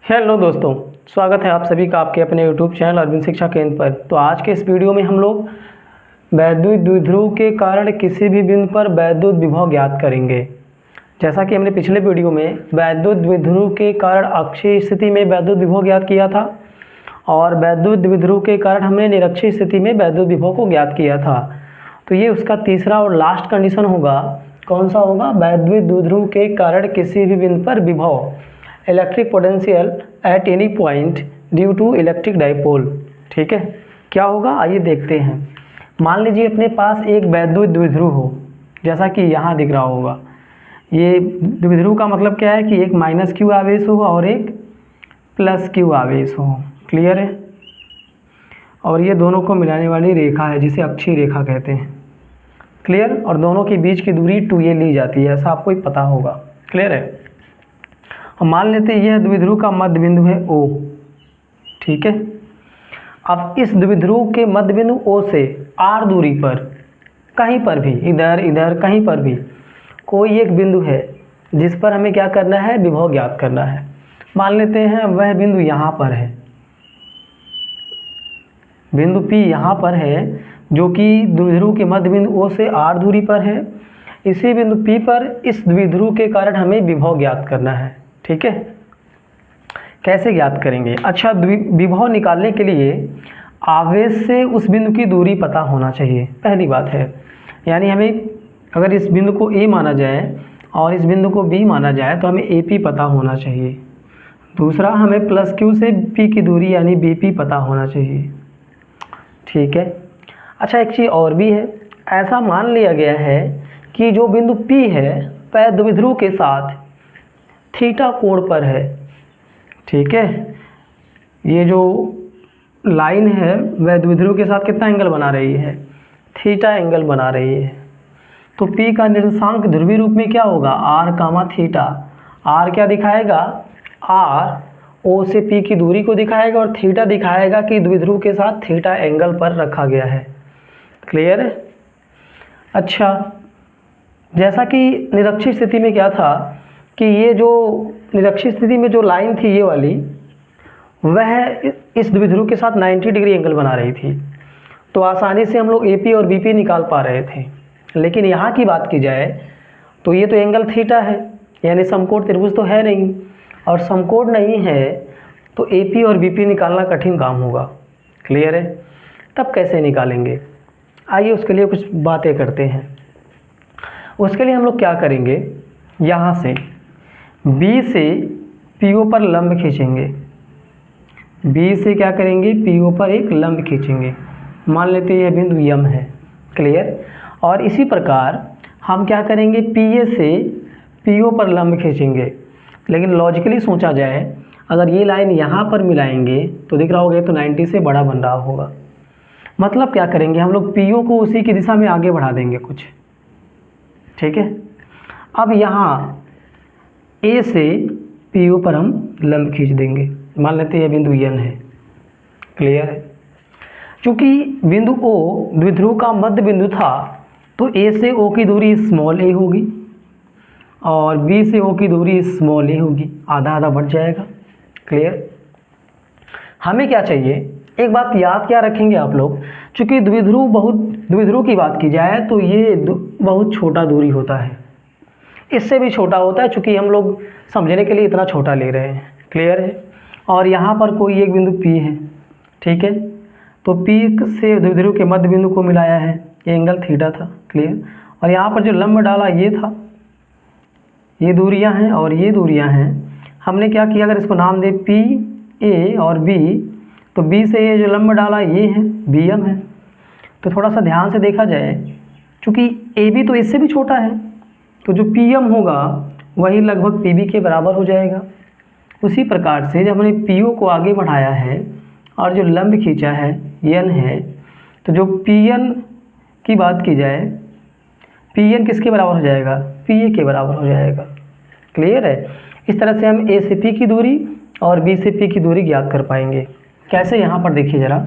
Hello दोस्तों, स्वागत है आप सभी का आपके अपने यूट्यूब चैनल अरविंद शिक्षा केंद्र पर। तो आज के इस वीडियो में हम लोग वैद्युत द्विध्रुव के कारण किसी भी बिंदु पर वैद्युत विभव ज्ञात करेंगे। जैसा कि हमने पिछले वीडियो में वैद्युत द्विध्रुव के कारण अक्षीय स्थिति में वैद्युत विभव ज्ञात किया था और वैद्युत द्विध्रुव के कारण हमने निरक्षीय स्थिति में वैद्युत विभव को ज्ञात किया था। तो ये उसका तीसरा और लास्ट कंडीशन होगा। कौन सा होगा? वैद्युत द्विध्रुव के कारण किसी भी बिंदु पर विभव electric potential at any point due to electric dipole. ठीक है, क्या होगा आइए देखते हैं। मान लीजिए अपने पास एक वैद्युत द्विध्रुव हो, जैसा कि यहाँ दिख रहा होगा। ये द्विध्रुव का मतलब क्या है कि एक माइनस क्यू आवेश हो और एक प्लस क्यू आवेश हो। क्लियर है? और ये दोनों को मिलाने वाली रेखा है जिसे अक्षीय रेखा कहते हैं। क्लियर? और दोनों के बीच की दूरी 2a ली जाती है, ऐसा आपको ही पता होगा। क्लियर है? हम मान लेते हैं यह द्विध्रुव का मध्य बिंदु है O। ठीक है, अब इस द्विध्रुव के मध्य बिंदु O से r दूरी पर कहीं पर भी, इधर इधर कहीं पर भी कोई एक बिंदु है जिस पर हमें क्या करना है? विभव ज्ञात करना है। मान लेते हैं वह बिंदु यहाँ पर है, बिंदु P यहाँ पर है जो कि द्विध्रुव के मध्य बिंदु O से r दूरी पर है। इसी बिंदु P पर इस द्विध्रुव के कारण हमें विभव ज्ञात करना है। ठीक है, कैसे ज्ञात करेंगे? अच्छा, विभव निकालने के लिए आवेश से उस बिंदु की दूरी पता होना चाहिए, पहली बात है। यानी हमें अगर इस बिंदु को A माना जाए और इस बिंदु को B माना जाए तो हमें AP पता होना चाहिए। दूसरा, हमें प्लस Q से P की दूरी यानी BP पता होना चाहिए। ठीक है, अच्छा एक चीज़ और भी है। ऐसा मान लिया गया है कि जो बिंदु P है वह द्विध्रुव के साथ थीटा कोण पर है। ठीक है, ये जो लाइन है वह द्विध्रुव के साथ कितना एंगल बना रही है? थीटा एंगल बना रही है। तो P का निर्देशांक ध्रुवीय रूप में क्या होगा? r कामा थीटा। r क्या दिखाएगा? r O से P की दूरी को दिखाएगा और थीटा दिखाएगा कि द्विध्रुव के साथ थीटा एंगल पर रखा गया है। क्लियर है? अच्छा, जैसा कि निरक्षीय स्थिति में क्या था कि ये जो निरक्षीय स्थिति में जो लाइन थी ये वाली, वह इस द्विध्रुव के साथ 90 डिग्री एंगल बना रही थी। तो आसानी से हम लोग AP और BP निकाल पा रहे थे। लेकिन यहाँ की बात की जाए तो ये तो एंगल थीटा है, यानी समकोण त्रिभुज तो है नहीं, और समकोण नहीं है तो AP और BP निकालना कठिन काम होगा। क्लियर है? तब कैसे निकालेंगे? आइए उसके लिए कुछ बातें करते हैं। उसके लिए हम लोग क्या करेंगे, यहाँ से B से PO पर लंब खींचेंगे। B से क्या करेंगे? PO पर एक लंब खींचेंगे। मान लेते हैं यह बिंदु M है। क्लियर? और इसी प्रकार हम क्या करेंगे? PA से PO पर लंब खींचेंगे। लेकिन लॉजिकली सोचा जाए, अगर ये लाइन यहाँ पर मिलाएंगे तो दिख रहा होगा तो 90 से बड़ा बन रहा होगा। मतलब क्या करेंगे हम लोग? PO को उसी की दिशा में आगे बढ़ा देंगे कुछ। ठीक है, अब यहाँ A से PO पर हम लंब खींच देंगे। मान लेते हैं यह बिंदु N है। क्लियर है? चूँकि बिंदु O द्विध्रुव का मध्य बिंदु था तो A से O की दूरी स्मॉल a होगी और B से O की दूरी स्मॉल a होगी, आधा आधा बढ़ जाएगा। क्लियर? हमें क्या चाहिए? एक बात याद क्या रखेंगे आप लोग, चूँकि द्विध्रुव की बात की जाए तो ये बहुत छोटा दूरी होता है, इससे भी छोटा होता है, चूँकि हम लोग समझने के लिए इतना छोटा ले रहे हैं। क्लियर है? और यहाँ पर कोई एक बिंदु P है। ठीक है, तो P से द्विध्रुव के मध्य बिंदु को मिलाया है, ये एंगल थीटा था। क्लियर? और यहाँ पर जो लंब डाला ये था, ये दूरियाँ हैं और ये दूरियाँ हैं। हमने क्या किया, अगर इसको नाम दे P A और B, तो B से ये जो लंब डाला ये है BM है। तो थोड़ा सा ध्यान से देखा जाए, चूँकि AB तो इससे भी छोटा है तो जो PM होगा वही लगभग PB के बराबर हो जाएगा। उसी प्रकार से जब हमने PO को आगे बढ़ाया है और जो लंब खींचा है N है, तो जो PN की बात की जाए, PN किसके बराबर हो जाएगा? PA के बराबर हो जाएगा। क्लियर है? इस तरह से हम A से P की दूरी और B से P की दूरी ज्ञात कर पाएंगे। कैसे? यहाँ पर देखिए ज़रा,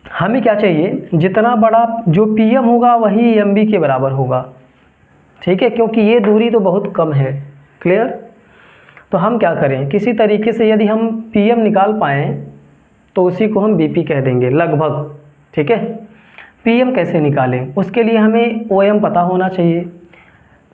हमें क्या चाहिए? जितना बड़ा जो PM होगा वही MB के बराबर होगा। ठीक है, क्योंकि ये दूरी तो बहुत कम है। क्लियर? तो हम क्या करें, किसी तरीके से यदि हम PM निकाल पाएँ तो उसी को हम BP कह देंगे लगभग, ठीक है। PM कैसे निकालें, उसके लिए हमें OM पता होना चाहिए।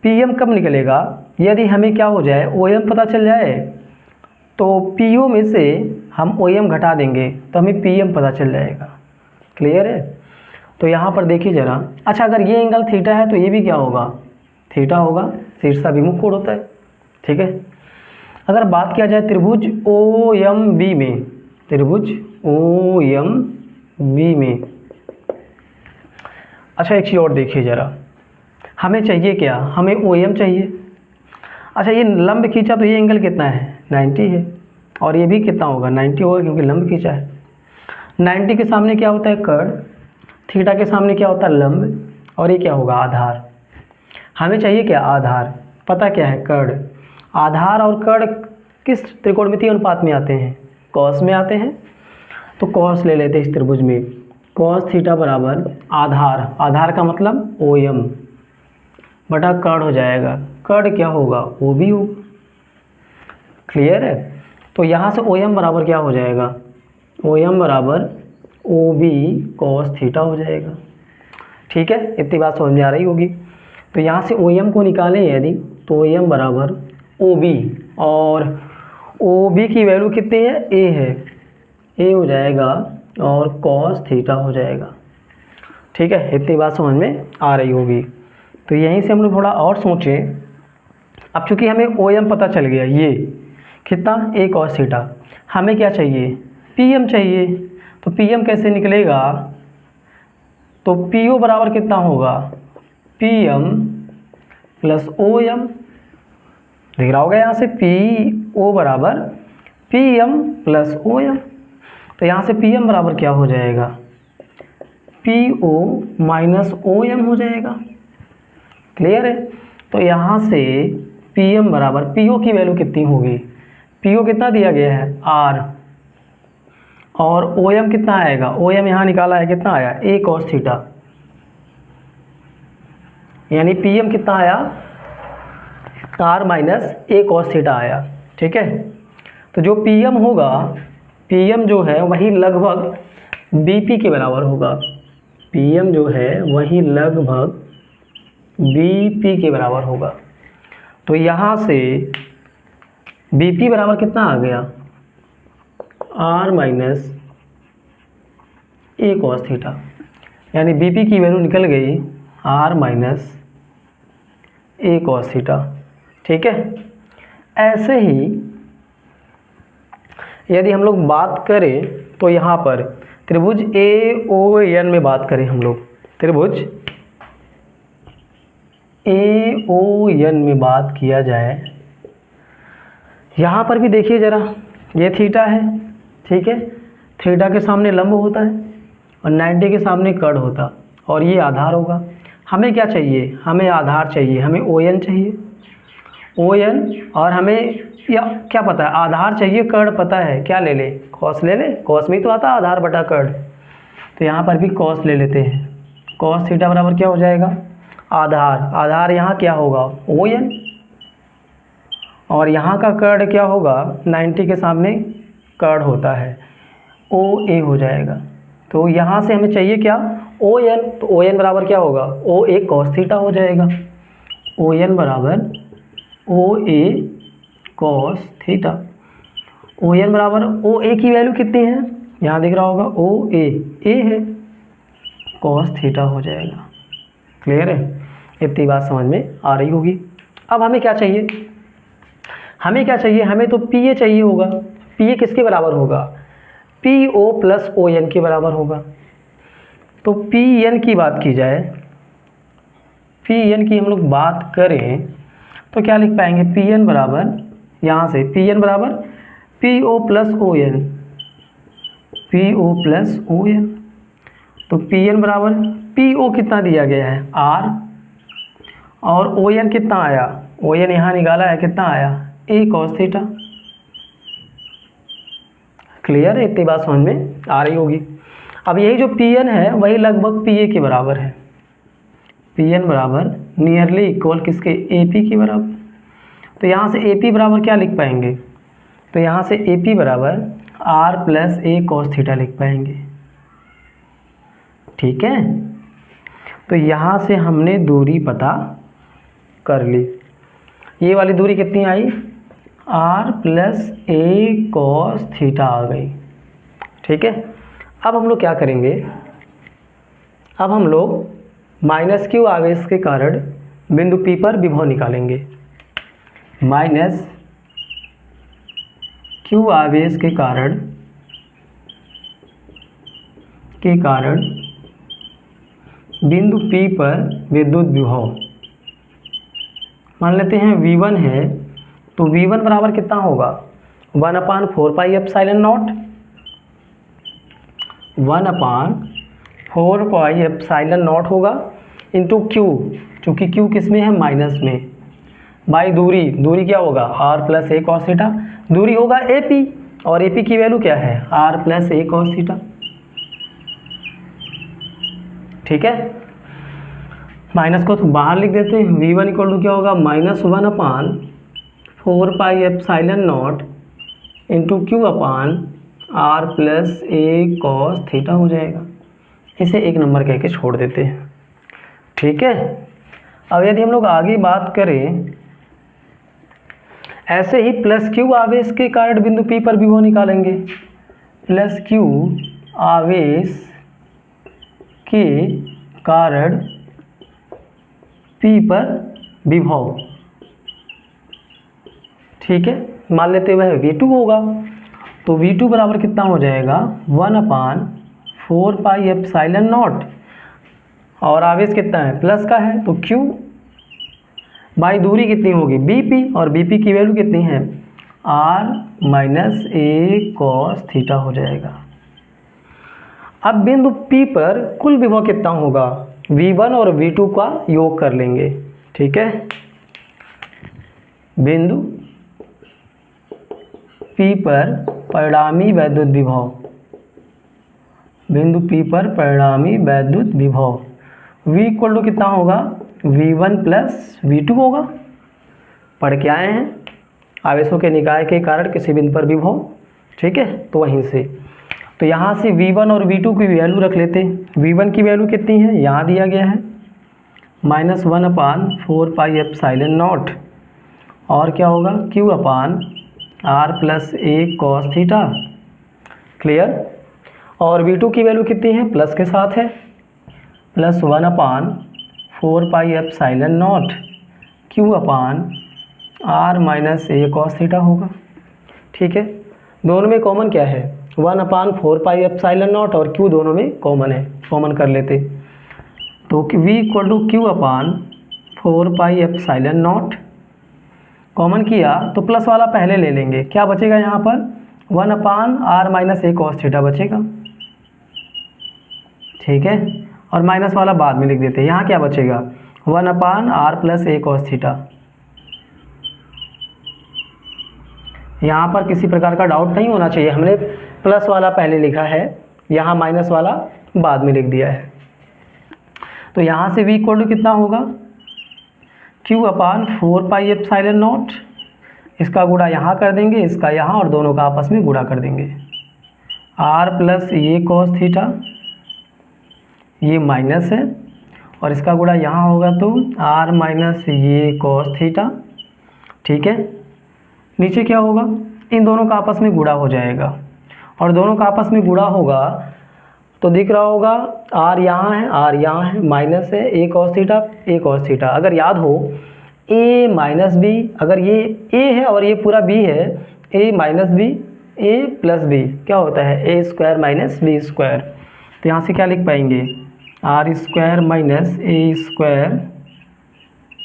PM कब निकलेगा, यदि हमें क्या हो जाए, OM पता चल जाए तो PO में से हम OM घटा देंगे तो हमें PM पता चल जाएगा। क्लियर है। तो यहाँ पर देखिए ज़रा, अच्छा अगर ये एंगल थीटा है तो ये भी क्या होगा, थीटा होगा, शीर्षाभिमुख कोण होता है, ठीक है। अगर बात किया जाए त्रिभुज OMB में, त्रिभुज OMB में, अच्छा एक चीज़ और देखिए ज़रा, हमें चाहिए क्या, हमें OM चाहिए। अच्छा ये लंब खींचा तो ये एंगल कितना है, 90 है, और ये भी कितना होगा, 90 होगा क्योंकि लंब खींचा है। 90 के सामने क्या होता है, कर्ण, थीटा के सामने क्या होता है, लंब, और ये क्या होगा, आधार। हमें चाहिए क्या, आधार, पता क्या है, कर्ण। आधार और कर्ण किस त्रिकोणमितीय अनुपात में आते हैं, कॉस में आते हैं। तो कॉस ले लेते हैं इस त्रिभुज में, कॉस थीटा बराबर आधार, आधार का मतलब OM बटा कर्ण हो जाएगा, कर्ण क्या होगा, OB होगा। क्लियर है। तो यहाँ से OM बराबर क्या हो जाएगा, OM बराबर OB कॉस थीटा हो जाएगा, ठीक है। इतनी बात समझ में आ रही होगी। तो यहाँ से OM को निकालें यदि, तो OM बराबर OB, और OB की वैल्यू कितनी है, A है, A हो जाएगा और कॉस थीटा हो जाएगा, ठीक है। इतनी बात समझ में आ रही होगी। तो यहीं से हम लोग थोड़ा और सोचें। अब चूँकि हमें OM पता चल गया, ये कितना, A कॉस थीटा, हमें क्या चाहिए, PM चाहिए। तो PM कैसे निकलेगा, तो PO बराबर कितना होगा, PM प्लस OM, दिख रहा होगा यहाँ से, PO बराबर PM प्लस OM। तो यहाँ से PM बराबर क्या हो जाएगा, PO माइनस OM हो जाएगा। क्लियर है। तो यहाँ से PM बराबर, PO की वैल्यू कितनी होगी, PO कितना दिया गया है, R, और OM कितना आएगा, OM यहाँ निकाला है, कितना आया, A cos थीटा, यानी PM कितना आया, R minus A cos theta आया, ठीक है। तो जो PM होगा, PM जो है वही लगभग BP के बराबर होगा, PM जो है वही लगभग BP के बराबर होगा। तो यहाँ से BP बराबर कितना आ गया, R minus A cos theta, यानी BP की वैल्यू निकल गई R minus A cos theta, ठीक है। ऐसे ही यदि हम लोग बात करें तो यहाँ पर त्रिभुज AON में बात करें हम लोग, त्रिभुज AON में बात किया जाए, यहाँ पर भी देखिए ज़रा, ये थीटा है, ठीक है, थीटा के सामने लंब होता है और 90 के सामने कर्ण होता, और ये आधार होगा। हमें क्या चाहिए, हमें आधार चाहिए, हमें ON चाहिए, ON, और हमें या क्या पता है, आधार चाहिए, कर्ण पता है, क्या ले ले, कॉस ले ले, कॉस में तो आता है आधार बटा कर्ण। तो यहाँ पर भी कॉस ले लेते हैं, कॉस थीटा बराबर क्या हो जाएगा, आधार, आधार यहाँ क्या होगा, ON, और यहाँ का कर्ण क्या होगा, 90 के सामने कर्ण होता है, OA हो जाएगा। तो यहाँ से हमें चाहिए क्या, ON, तो ON बराबर क्या होगा, OA cos थीटा हो जाएगा, ON बराबर OA cos थीटा, ON बराबर OA की वैल्यू कितनी है, यहाँ दिख रहा होगा OA, A है, cos थीटा हो जाएगा। क्लियर है, इतनी बात समझ में आ रही होगी। अब हमें क्या चाहिए, हमें क्या चाहिए, हमें तो PA चाहिए होगा, PA किसके बराबर होगा, PO प्लस ON के बराबर होगा। तो PN की बात की जाए, PN की हम लोग बात करें तो क्या लिख पाएंगे, PN बराबर, यहाँ से PN बराबर PO plus ON, PO plus ON। तो PN बराबर, PO कितना दिया गया है, R, और ON कितना आया, ON यहाँ निकाला है, कितना आया, A cos थीटा। क्लियर है, इतनी बात समझ में आ रही होगी। अब यही जो PN है वही लगभग PA के बराबर है, PN बराबर नियरली इक्वल किसके, AP के बराबर। तो यहाँ से ए पी बराबर क्या लिख पाएंगे, तो यहाँ से ए पी बराबर R plus A cos theta लिख पाएंगे। ठीक है, तो यहाँ से हमने दूरी पता कर ली। ये वाली दूरी कितनी आई, R plus A cos theta आ गई। ठीक है, अब हम लोग क्या करेंगे, अब हम लोग माइनस क्यू आवेश के कारण बिंदु P पर विभव निकालेंगे। माइनस क्यू आवेश के कारण बिंदु P पर विद्युत विभव मान लेते हैं V1 है, तो V1 बराबर कितना होगा 1/4 पाई epsilon not, 1/4 pi epsilon not होगा इंटू Q, चूँकि Q किस में है माइनस में, बाई दूरी क्या होगा R plus A cos theta, दूरी होगा AP और AP की वैल्यू क्या है R plus A cos theta. ठीक है, माइनस को तो बाहर लिख देते हैं, V1 इक्वल टू क्या होगा -1/4 पाई epsilon not into Q upon R plus A cos theta हो जाएगा। इसे एक नंबर कह के छोड़ देते हैं। ठीक है, अब यदि हम लोग आगे बात करें, ऐसे ही प्लस क्यू आवेश के कारण बिंदु P पर विभव निकालेंगे। प्लस क्यू आवेश के कारण P पर विभव, ठीक है, मान लेते वह V2 होगा, तो V2 बराबर कितना हो जाएगा 1/4 पाई एप्सिलॉन नॉट, और आवेश कितना है प्लस का है, तो Q बाई दूरी कितनी होगी BP, और BP की वैल्यू कितनी है R माइनस ए कॉस थीटा हो जाएगा। अब बिंदु P पर कुल विभव कितना होगा, V1 और V2 का योग कर लेंगे। ठीक है, बिंदु P पर परिणामी वैद्युत विभव, बिंदु P पर परिणामी वैद्युत विभव V इक्वल टू कितना होगा V1 प्लस V2 होगा। पढ़ के आए हैं आवेशों के निकाय के कारण किसी बिंदु पर विभव। ठीक है, तो वहीं से तो यहाँ से V1 और V2 की वैल्यू रख लेते हैं। V1 की वैल्यू कितनी है यहाँ दिया गया है -1/4 पाई एप्सिलॉन नॉट, और क्या होगा Q upon R plus A cos theta. Clear, और V2 की वैल्यू कितनी है प्लस के साथ है, plus 1/4 pi epsilon not Q upon R minus A cos theta होगा। ठीक है, दोनों में कॉमन क्या है 1/4 पाई एप्सिलॉन नॉट, और Q दोनों में कॉमन है, कॉमन कर लेते, तो V equal to Q upon 4 pi epsilon naught, common किया तो प्लस वाला पहले ले लेंगे, क्या बचेगा यहाँ पर 1/R माइनस ए कॉस थीटा बचेगा। ठीक है, और माइनस वाला बाद में लिख देते हैं। यहाँ क्या बचेगा 1/R plus A cos theta. यहाँ पर किसी प्रकार का डाउट नहीं होना चाहिए, हमने प्लस वाला पहले लिखा है, यहाँ माइनस वाला बाद में लिख दिया है। तो यहाँ से V इक्वल टू कितना होगा Q upon 4 pi epsilon not, इसका गुणा यहाँ कर देंगे, इसका यहाँ, और दोनों का आपस में गुणा कर देंगे। R plus A cos theta, ये माइनस है, और इसका गुणा यहाँ होगा तो R माइनस ए कॉस थीटा। ठीक है, नीचे क्या होगा इन दोनों का आपस में गुणा हो जाएगा, और दोनों का आपस में गुणा होगा तो दिख रहा होगा R यहाँ है, R यहाँ है, माइनस है ए कॉस थीटा, ए कॉस थीटा। अगर याद हो A माइनस बी, अगर ये A है और ये पूरा B है, A minus B A plus B क्या होता है A square minus B square. तो यहाँ से क्या लिख पाएंगे R square minus A square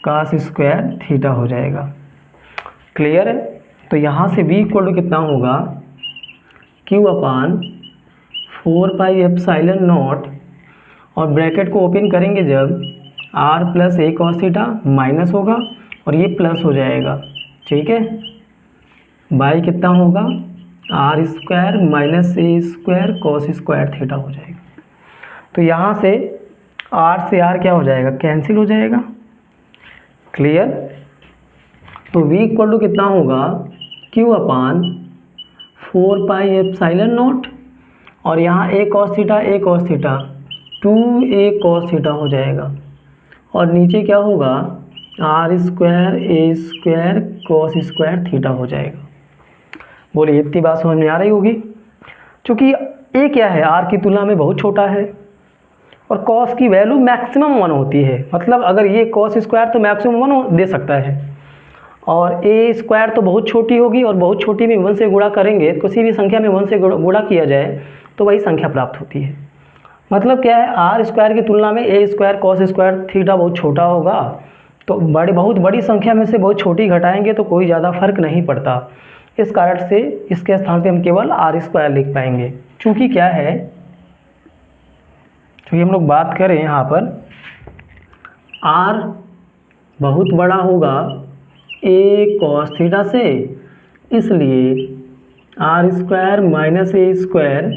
cos square theta हो जाएगा। क्लियर है, तो यहाँ से V इक्वल टू कितना होगा Q upon 4 pi epsilon not, और ब्रैकेट को ओपन करेंगे जब R plus A cos theta minus होगा और ये प्लस हो जाएगा। ठीक है, बाई कितना होगा R स्क्वायर माइनस ए स्क्वायर कॉस स्क्वायर थीटा हो जाएगा। तो यहाँ से R से R क्या हो जाएगा कैंसिल हो जाएगा। क्लियर, तो v इक्वल टू कितना होगा, q upon 4 pi epsilon not, और यहाँ a cos theta 2a cos theta हो जाएगा, और नीचे क्या होगा, r square a square cos square theta हो जाएगा। बोलिए इतनी बात समझ में आ रही होगी। क्योंकि a क्या है, r की तुलना में बहुत छोटा है, और cos की वैल्यू मैक्सिमम 1 होती है, मतलब अगर ये cos स्क्वायर तो मैक्सिमम 1 दे सकता है, और a स्क्वायर तो बहुत छोटी होगी, और बहुत छोटी में 1 से गुणा करेंगे, किसी भी संख्या में 1 से गुणा किया जाए तो वही संख्या प्राप्त होती है। मतलब क्या है, r स्क्वायर की तुलना में a square cos square theta बहुत छोटा होगा, तो बहुत बड़ी संख्या में से बहुत छोटी घटाएंगे तो कोई ज़्यादा फर्क नहीं पड़ता। इस कारण से इसके स्थान पे हम केवल r स्क्वायर लिख पाएंगे। चूँकि क्या है, चूँकि हम लोग बात करें यहाँ पर r बहुत बड़ा होगा a cos थीटा से, इसलिए r square minus a square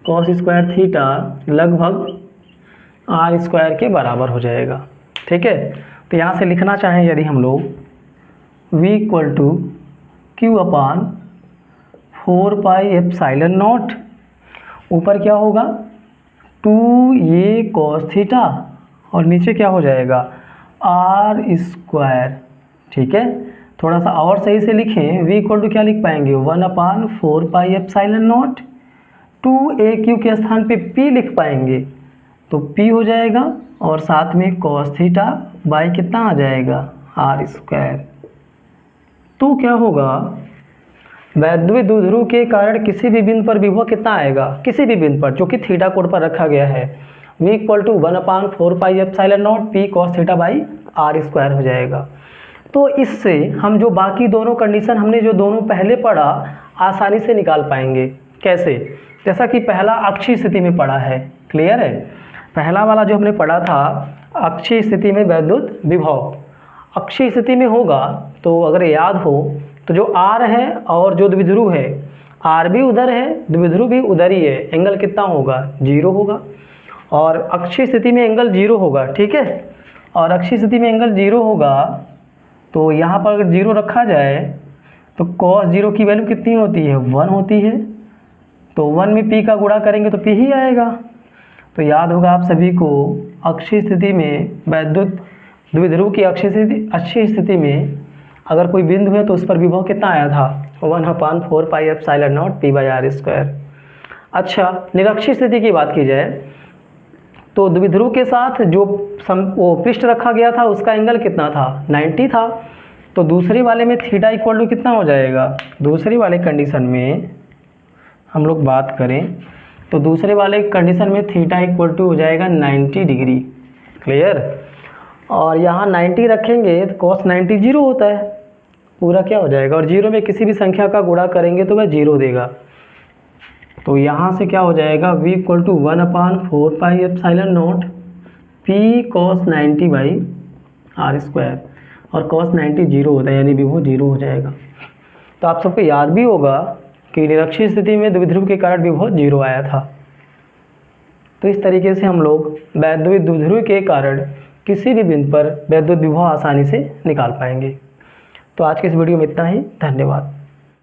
cos square theta लगभग r स्क्वायर के बराबर हो जाएगा। ठीक है, तो यहाँ से लिखना चाहें यदि हम लोग v equal to q upon 4 pi epsilon naught, ऊपर क्या होगा 2a cos थीटा, और नीचे क्या हो जाएगा r स्क्वायर। ठीक है, थोड़ा सा और सही से लिखें, v इक्वल टू क्या लिख पाएंगे 1 upon 4 pi epsilon not, 2aq के स्थान पे p लिख पाएंगे तो p हो जाएगा, और साथ में cos थीटा बाई कितना आ जाएगा r स्क्वायर। तो क्या होगा, वैद्युत द्विध्रुव के कारण किसी भी बिंदु पर विभव कितना आएगा, किसी भी बिंदु पर जो कि थीटा कोण पर रखा गया है, v equal to 1 upon 4 pi epsilon naught p cos theta by r square हो जाएगा। तो इससे हम जो बाकी दोनों कंडीशन हमने जो दोनों पहले पढ़ा आसानी से निकाल पाएंगे। कैसे, जैसा कि पहला अक्षीय स्थिति में पढ़ा है, क्लियर है। पहला वाला जो हमने पढ़ा था अक्षीय स्थिति में वैद्युत विभव, अक्षीय स्थिति में होगा तो अगर याद हो तो जो r है और जो द्विध्रुव है, r भी उधर है द्विध्रुव भी उधर ही है, एंगल कितना होगा 0 होगा, और अक्षीय स्थिति में एंगल 0 होगा। ठीक है, और अक्षीय स्थिति में एंगल 0 होगा तो यहाँ पर अगर 0 रखा जाए तो cos 0 की वैल्यू कितनी होती है 1 होती है, तो 1 में p का गुणा करेंगे तो p ही आएगा। तो याद होगा आप सभी को, अक्षीय स्थिति में वैद्युत द्विध्रुव की अक्षीय स्थिति में अगर कोई बिंदु है तो उस पर विभव कितना आया था 1 upon 4 pi epsilon naught p by r square. अच्छा, निरक्षीय स्थिति की बात की जाए तो द्विध्रुव के साथ जो वो पृष्ठ रखा गया था उसका एंगल कितना था 90 था, तो दूसरे वाले में थीटा इक्वल टू कितना हो जाएगा, दूसरे वाले कंडीशन में हम लोग बात करें तो दूसरे वाले कंडीशन में थीटा इक्वल टू हो जाएगा 90 डिग्री, क्लियर। और यहाँ 90 रखेंगे तो cos 90 0 होता है, पूरा क्या हो जाएगा, और 0 में किसी भी संख्या का गुणा करेंगे तो वह 0 देगा। तो यहाँ से क्या हो जाएगा v equal to 1 upon 4 pi epsilon naught p cos 90 by r square, और cos 90 0 होता है यानी विभव 0 हो जाएगा। तो आप सबको याद भी होगा कि निरक्षीय स्थिति में द्विध्रुव के कारण विभव 0 आया था। तो इस तरीके से हम लोग वैद्युत द्विध्रुव के कारण किसी भी बिंदु पर वैद्युत विभव आसानी से निकाल पाएंगे। तो आज के इस वीडियो में इतना ही, धन्यवाद।